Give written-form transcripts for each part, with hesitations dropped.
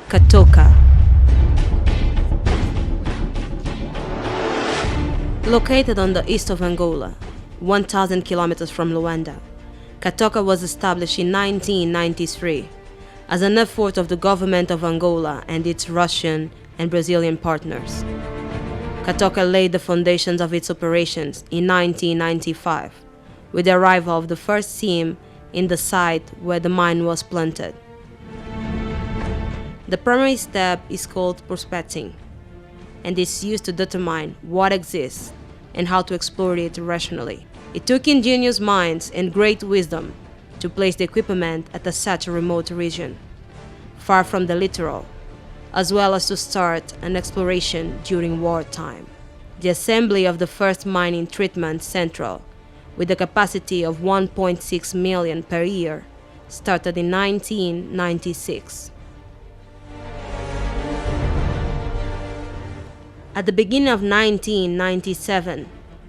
Catoca. Located on the east of Angola, 1,000 kilometers from Luanda, Catoca was established in 1993 as an effort of the government of Angola and its Russian and Brazilian partners. Catoca laid the foundations of its operations in 1995 with the arrival of the first seam in the site where the mine was planted. The primary step is called prospecting, and is used to determine what exists and how to explore it rationally. It took ingenious minds and great wisdom to place the equipment at such a remote region, far from the littoral, as well as to start an exploration during wartime. The assembly of the first mining treatment central, with a capacity of 1.6 million per year, started in 1996. At the beginning of 1997,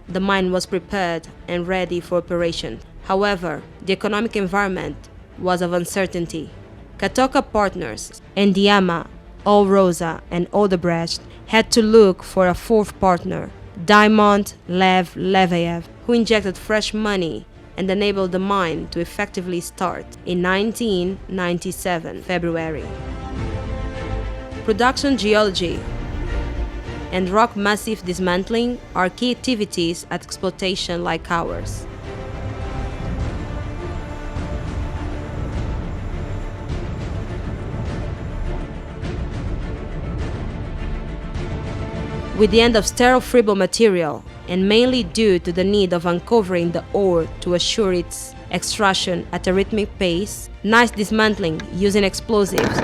the mine was prepared and ready for operation. However, the economic environment was of uncertainty. Catoca partners, Endiama, Alrosa, and Odebrecht, had to look for a fourth partner, Diamond Lev Levaev, who injected fresh money and enabled the mine to effectively start in 1997 February. Production geology and rock massive dismantling are key activities at exploitation like ours. With the end of sterile fibril material, and mainly due to the need of uncovering the ore to assure its extraction at a rhythmic pace, nice dismantling using explosives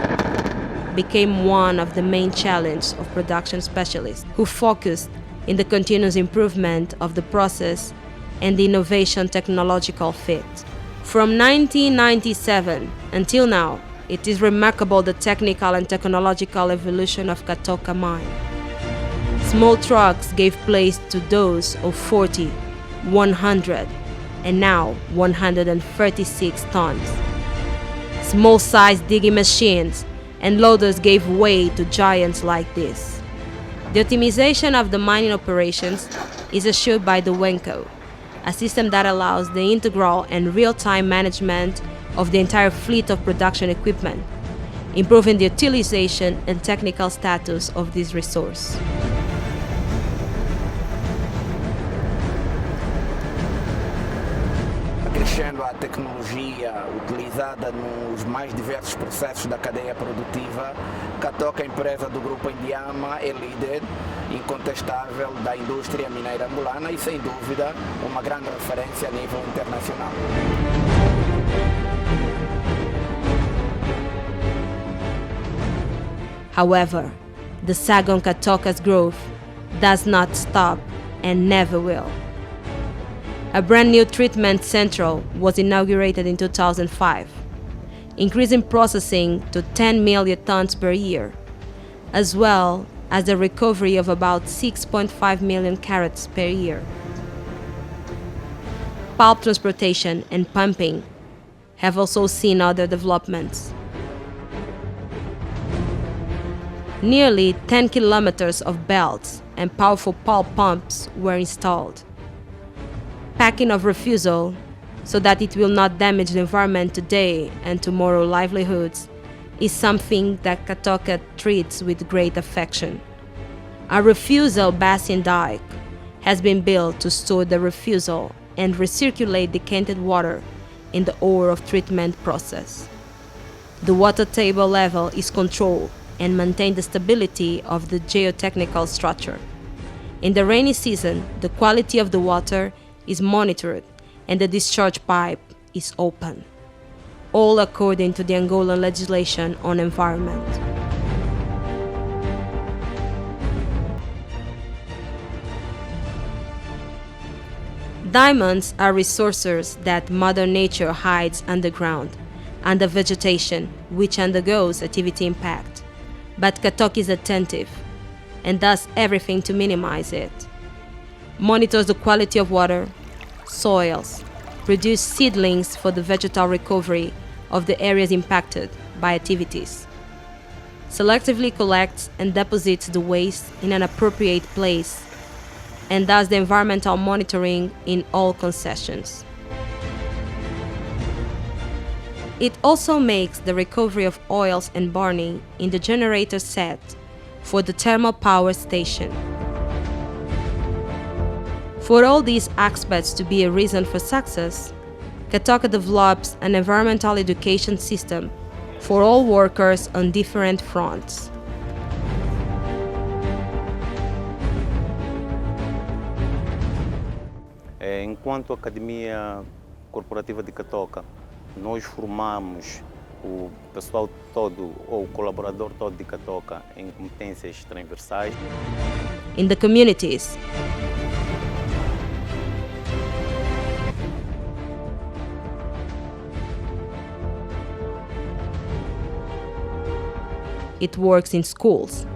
became one of the main challenges of production specialists who focused in the continuous improvement of the process and the innovation technological fit. From 1997 until now, it is remarkable the technical and technological evolution of Catoca mine. Small trucks gave place to those of 40, 100, and now 136 tons. Small-sized digging machines and loaders gave way to giants like this. The optimization of the mining operations is assured by the Wenco, a system that allows the integral and real-time management of the entire fleet of production equipment, improving the utilization and technical status of this resource. Crescendo a tecnologia utilizada nos mais diversos processos da cadeia produtiva, Catoca, a empresa do grupo Endiama, é líder incontestável da indústria mineira angolana e, sem dúvida, uma grande referência a nível internacional. However, the saga on Catoca's growth does not stop and never will. A brand new treatment central was inaugurated in 2005, increasing processing to 10 million tons per year, as well as the recovery of about 6.5 million carats per year. Pulp transportation and pumping have also seen other developments. Nearly 10 kilometers of belts and powerful pulp pumps were installed. Packing of refusal, so that it will not damage the environment today and tomorrow livelihoods, is something that Catoca treats with great affection. A refusal basin dike has been built to store the refusal and recirculate decanted water in the ore of treatment process. The water table level is controlled and maintain the stability of the geotechnical structure. In the rainy season, the quality of the water is monitored and the discharge pipe is open, all according to the Angolan legislation on environment. Diamonds are resources that Mother Nature hides underground, under vegetation, which undergoes activity impact. But Catoca is attentive and does everything to minimize it. Monitors the quality of water, soils, produce seedlings for the vegetal recovery of the areas impacted by activities. selectively collects and deposits the waste in an appropriate place, and does the environmental monitoring in all concessions. It also makes the recovery of oils and burning in the generator set for the thermal power station. For all these aspects to be a reason for success, Catoca develops an environmental education system for all workers on different fronts. Enquanto Academia Corporativa de Catoca, nós formamos o pessoal todo, ou o colaborador todo de Catoca, em competências transversais. In the communities, it works in schools,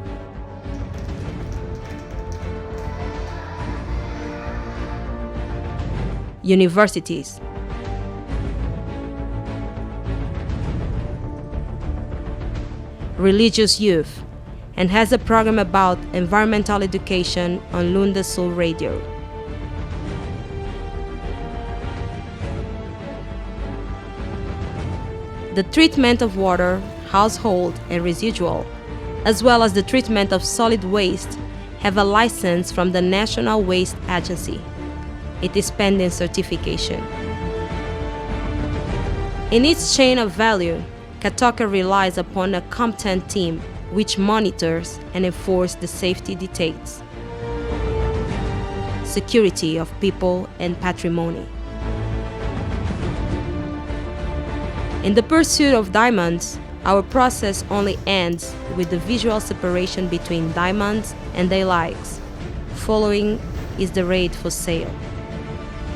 universities, religious youth, and has a program about environmental education on Lunda Sul Radio. The treatment of water, household and residual, as well as the treatment of solid waste, have a license from the National Waste Agency. It is pending certification. In its chain of value, Catoca relies upon a competent team which monitors and enforces the safety dictates, security of people and patrimony. In the pursuit of diamonds, our process only ends with the visual separation between diamonds and their likes. Following is the rate for sale.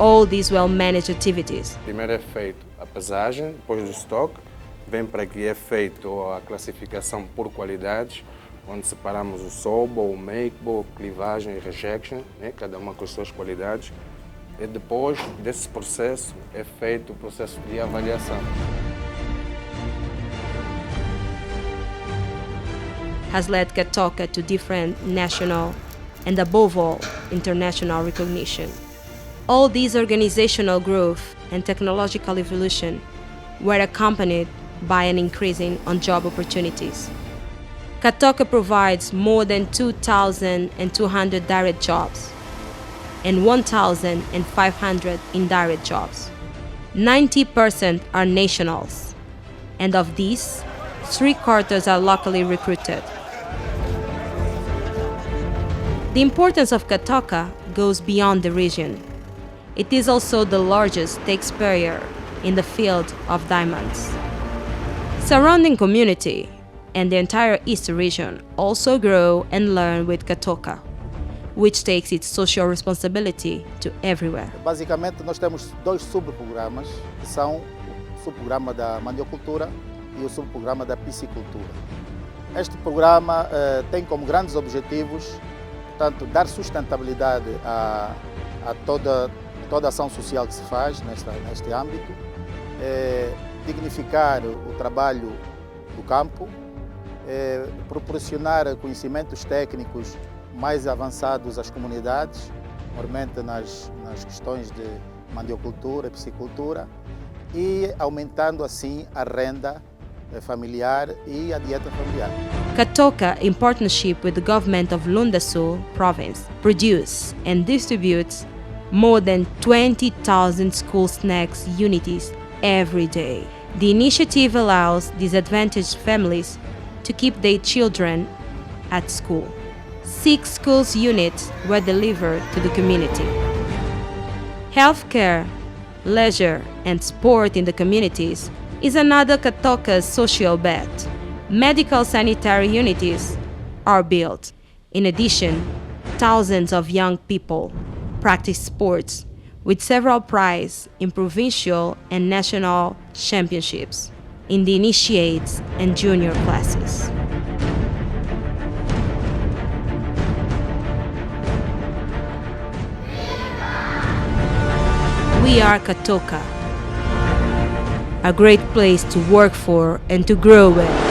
All these well-managed activities. Primeiro é feito a pesagem, depois do estoque, vem para que é feito a classificação por qualidades, onde separamos o sowable, o makeable, clivagem e rejection, né? Cada uma com as suas qualidades. E depois desse processo é feito o processo de avaliação. Has led Catoca to different national and, above all, international recognition. All these organizational growth and technological evolution were accompanied by an increasing on job opportunities. Catoca provides more than 2,200 direct jobs and 1,500 indirect jobs. 90% are nationals, and of these, 3/4 are locally recruited. The importance of Catoca goes beyond the region. It is also the largest taxpayer in the field of diamonds. Surrounding community and the entire East region also grow and learn with Catoca, which takes its social responsibility to everywhere. Basicamente, nós temos dois subprogramas, que são o subprograma da mandiocultura e o subprograma da piscicultura. Este programa tem como grandes objetivos, portanto, dar sustentabilidade a toda a ação social que se faz neste âmbito, dignificar o trabalho do campo, proporcionar conhecimentos técnicos mais avançados às comunidades, normalmente nas questões de mandiocultura, piscicultura, e aumentando assim a renda familiar e a dieta familiar. Catoca, in partnership with the government of Lunda Sul province, produce and distributes more than 20,000 school snacks unities every day. The initiative allows disadvantaged families to keep their children at school. 6 schools units were delivered to the community. Healthcare, leisure, and sport in the communities is another Catoca's social bet. Medical sanitary unities are built. In addition, thousands of young people practice sports with several prizes in provincial and national championships in the initiates and junior classes. We are Catoca, a great place to work for and to grow with.